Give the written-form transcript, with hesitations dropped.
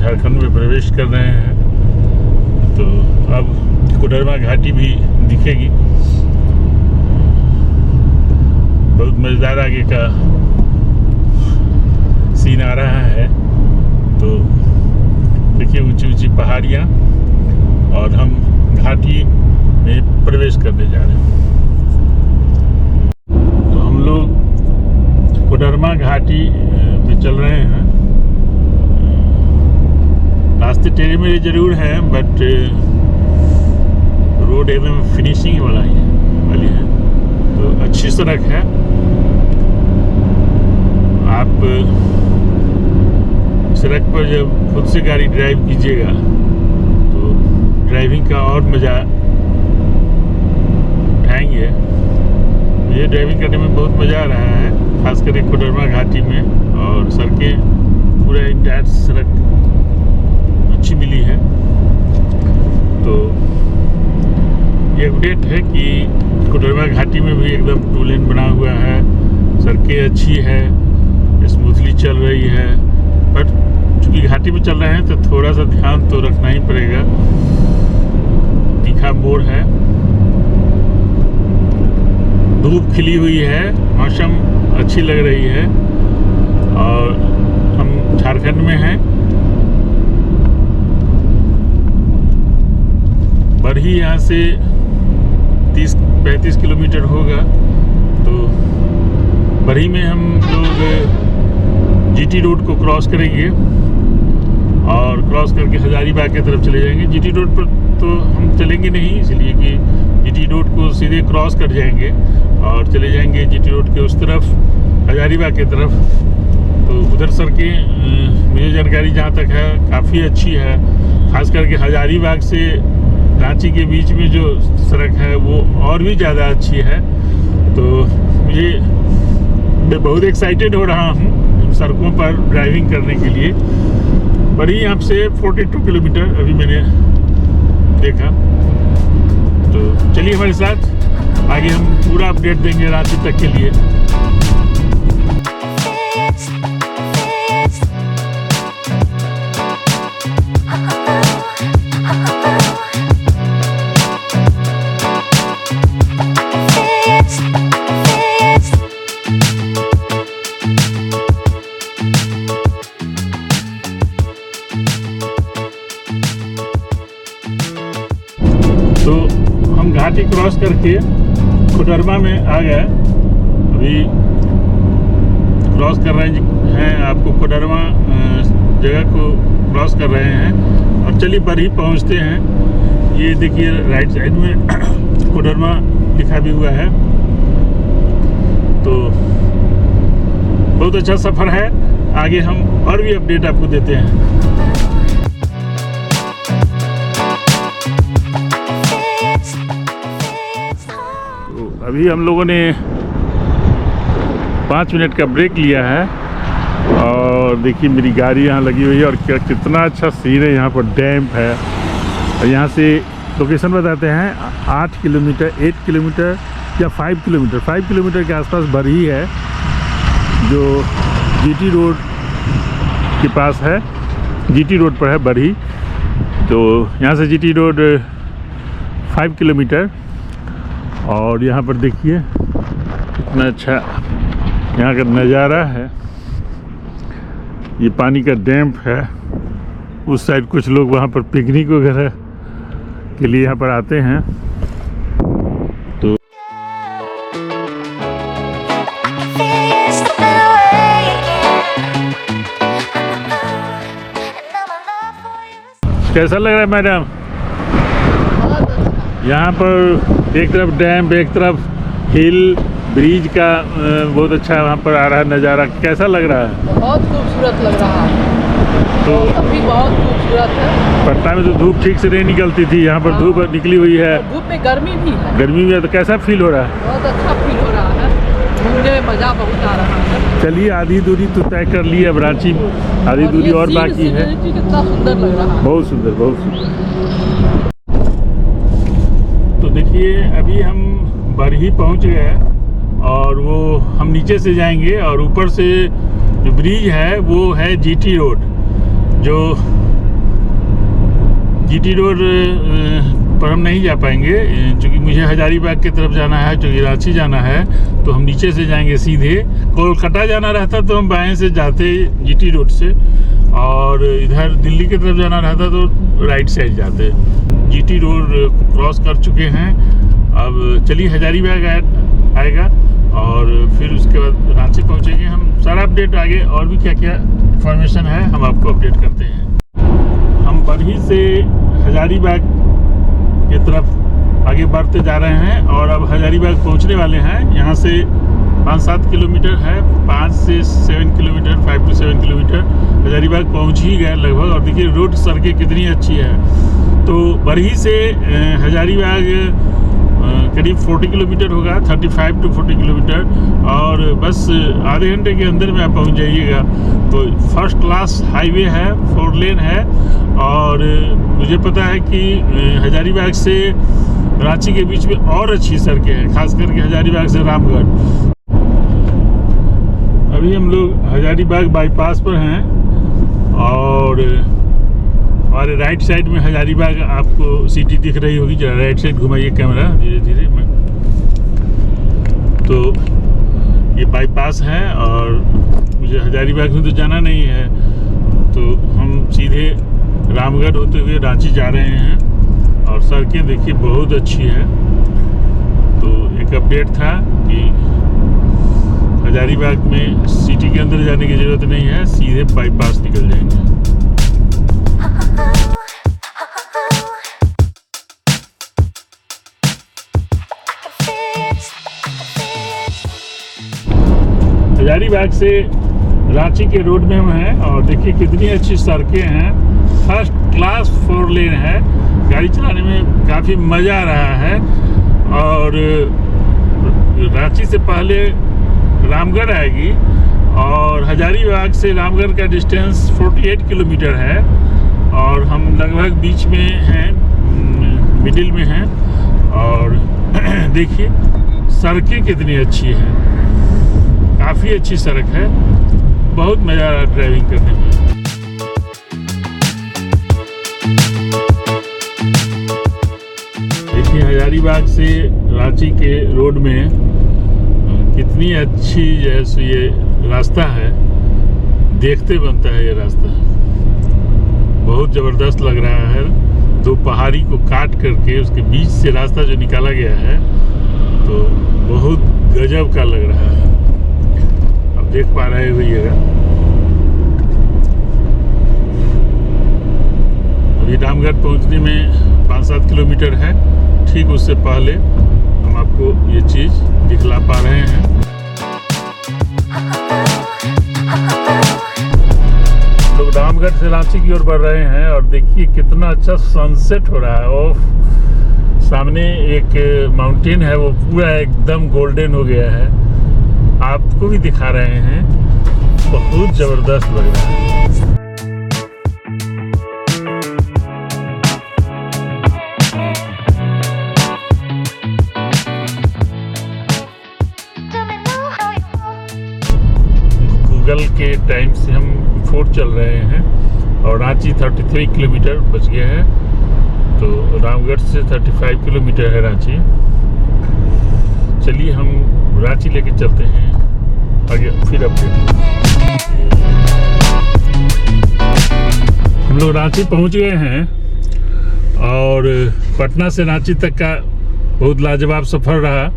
झारखंड में प्रवेश कर रहे हैं। तो अब कोडरमा घाटी भी दिखेगी। बहुत मज़ेदार आगे का सीन आ रहा है। तो देखिए ऊंची ऊंची पहाड़ियाँ और हम घाटी में प्रवेश करने जा रहे हैं। तो हम लोग कोडरमा घाटी में चल रहे हैं। रास्ते टेढ़े मेढ़े जरूर हैं, बट रोड एकदम फिनिशिंग वाली है। तो अच्छी सड़क है। आप सड़क पर जब खुद से गाड़ी ड्राइव कीजिएगा तो ड्राइविंग का और मज़ा उठाएंगे। मुझे ड्राइविंग करने में बहुत मज़ा आ रहा है, खास करके कोडरमा घाटी में। और सड़कें पूरा इंटायर सड़क अच्छी मिली है। तो ये अपडेट है कि कोडरमा घाटी में भी एकदम 2 लेन बना हुआ है। सड़कें अच्छी है, स्मूथली चल रही है। बट चूँकि घाटी में चल रहे हैं तो थोड़ा सा ध्यान तो रखना ही पड़ेगा। तीखा मोड़ है, धूप खिली हुई है, मौसम अच्छी लग रही है। और हम झारखंड में हैं। बरही यहाँ से 30-35 किलोमीटर होगा। तो बरही में हम लोग जीटी रोड को क्रॉस करेंगे और क्रॉस करके हजारीबाग की तरफ चले जाएंगे। जीटी रोड पर तो हम चलेंगे नहीं, इसलिए कि जीटी रोड को सीधे क्रॉस कर जाएंगे और चले जाएंगे जीटी रोड के उस तरफ, हजारीबाग की तरफ। तो उधर सड़कें मुझे जानकारी जहाँ तक है काफ़ी अच्छी है। खास करके हजारीबाग से रांची के बीच में जो सड़क है वो और भी ज़्यादा अच्छी है। तो मैं बहुत एक्साइटेड हो रहा हूँ सड़कों पर ड्राइविंग करने के लिए। बड़ी यहाँ से 42 किलोमीटर अभी मैंने देखा। तो चलिए हमारे साथ आगे हम पूरा अपडेट देंगे रांची तक के लिए। तो हम घाटी क्रॉस करके कोडरमा में आ गए। अभी क्रॉस कर रहे हैं, आपको कोडरमा जगह को क्रॉस कर रहे हैं। और चलिए बरही पहुंचते हैं। ये देखिए राइट साइड में कोडरमा लिखा भी हुआ है। तो बहुत अच्छा सफ़र है। आगे हम और भी अपडेट आपको देते हैं। अभी हम लोगों ने 5 मिनट का ब्रेक लिया है और देखिए मेरी गाड़ी यहाँ लगी हुई है। और कितना अच्छा सीन है। यहाँ पर डैम है और यहाँ से लोकेशन बताते हैं 8 किलोमीटर 8 किलोमीटर या 5 किलोमीटर के आसपास बरही है, जो जीटी रोड के पास है। जीटी रोड पर है बरही। तो यहाँ से जीटी रोड 5 किलोमीटर। और यहाँ पर देखिए कितना अच्छा यहाँ का नज़ारा है। ये पानी का डैम्प है। उस साइड कुछ लोग वहाँ पर पिकनिक वगैरह के लिए यहाँ पर आते हैं। तो कैसा लग रहा है मैडम? यहाँ पर एक तरफ डैम, एक तरफ हिल ब्रिज का बहुत अच्छा वहाँ पर आ रहा है नज़ारा। कैसा लग रहा है? बहुत खूबसूरत लग रहा है। तो अभी बहुत खूबसूरत है। पटना में तो धूप ठीक से नहीं निकलती थी, यहाँ पर धूप निकली हुई है। धूप में गर्मी भी है। गर्मी में तो कैसा फील हो रहा है? बहुत अच्छा फील हो रहा है। घूमने में मज़ा बहुत आ रहा है। चलिए आधी दूरी तो तय कर ली। अब रांची आधी दूरी और बाकी है। कितना सुंदर लग रहा है। बहुत सुंदर, बहुत सुंदर। तो देखिए अभी हम बरही पहुंच गए और वो हम नीचे से जाएंगे और ऊपर से जो ब्रिज है वो है जीटी रोड, जो जीटी रोड पर हम नहीं जा पाएंगे, क्योंकि मुझे हजारीबाग की तरफ जाना है, क्योंकि रांची जाना है तो हम नीचे से जाएंगे सीधे। कोलकाता जाना रहता तो हम बाएं से जाते जीटी रोड से, और इधर दिल्ली की तरफ जाना रहता तो राइट साइड जाते। जीटी रोड क्रॉस कर चुके हैं, अब चलिए हजारीबाग आएगा और फिर उसके बाद रांची पहुंचेंगे हम। सारा अपडेट आगे और भी क्या क्या इन्फॉर्मेशन है हम आपको अपडेट करते हैं। हम बरही से हजारीबाग की तरफ आगे बढ़ते जा रहे हैं और अब हजारीबाग पहुंचने वाले हैं। यहाँ से 5-7 किलोमीटर है, 5 से 7 किलोमीटर, 5 to 7 किलोमीटर हजारीबाग पहुंच ही गए लगभग। और देखिए रोड सड़कें कितनी अच्छी है। तो बरही से हजारीबाग करीब 40 किलोमीटर होगा, 35 to 40 किलोमीटर, और बस आधे घंटे के अंदर में आप पहुंच जाइएगा। तो फर्स्ट क्लास हाईवे है, 4 लेन है, और मुझे पता है कि हजारीबाग से रांची के बीच में और अच्छी सड़कें हैं, खास करके हजारीबाग से रामगढ़। अभी हम लोग हजारीबाग बाईपास पर हैं और हमारे राइट साइड में हजारीबाग आपको सिटी दिख रही होगी। जरा राइट साइड घुमाइए कैमरा धीरे धीरे। तो ये बाईपास है और मुझे हजारीबाग में तो जाना नहीं है, तो हम सीधे रामगढ़ होते हुए रांची जा रहे हैं। और सड़कें देखिए बहुत अच्छी है। तो एक अपडेट था कि हजारीबाग में सिटी के अंदर जाने की ज़रूरत नहीं है, सीधे बाईपास निकल जाएंगे। हजारीबाग से रांची के रोड में हम हैं और देखिए कितनी अच्छी सड़कें हैं। फर्स्ट क्लास 4 लेन है, गाड़ी चलाने में काफ़ी मज़ा आ रहा है। और रांची से पहले रामगढ़ आएगी और हजारीबाग से रामगढ़ का डिस्टेंस 48 किलोमीटर है, और हम लगभग बीच में हैं, मिडिल में हैं। और देखिए सड़कें कितनी अच्छी हैं, काफ़ी अच्छी सड़क है, बहुत मज़ा आ रहा है ड्राइविंग करने में। देखिए हजारीबाग से रांची के रोड में कितनी अच्छी जैसे ये रास्ता है, देखते बनता है ये रास्ता, बहुत ज़बरदस्त लग रहा है। 2 पहाड़ी को काट करके उसके बीच से रास्ता जो निकाला गया है तो बहुत गजब का लग रहा है। अब देख पा रहे होइएगा, अभी रामगढ़ पहुंचने में 5-7 किलोमीटर है। ठीक उससे पहले हम आपको ये चीज़ दिखला पा रहे हैं। लोग रामगढ़ से रांची की ओर बढ़ रहे हैं और देखिए कितना अच्छा सनसेट हो रहा है। और सामने एक माउंटेन है, वो पूरा एकदम गोल्डन हो गया है, आपको भी दिखा रहे हैं, बहुत ज़बरदस्त लग रहा है। गूगल के टाइम से हम बिफोर चल रहे हैं और रांची 33 किलोमीटर बच गया है, तो रामगढ़ से 35 किलोमीटर है रांची। चलिए हम रांची लेके चलते हैं आगे, फिर अपडेट। हम लोग रांची पहुंच गए हैं और पटना से रांची तक का बहुत लाजवाब सफ़र रहा।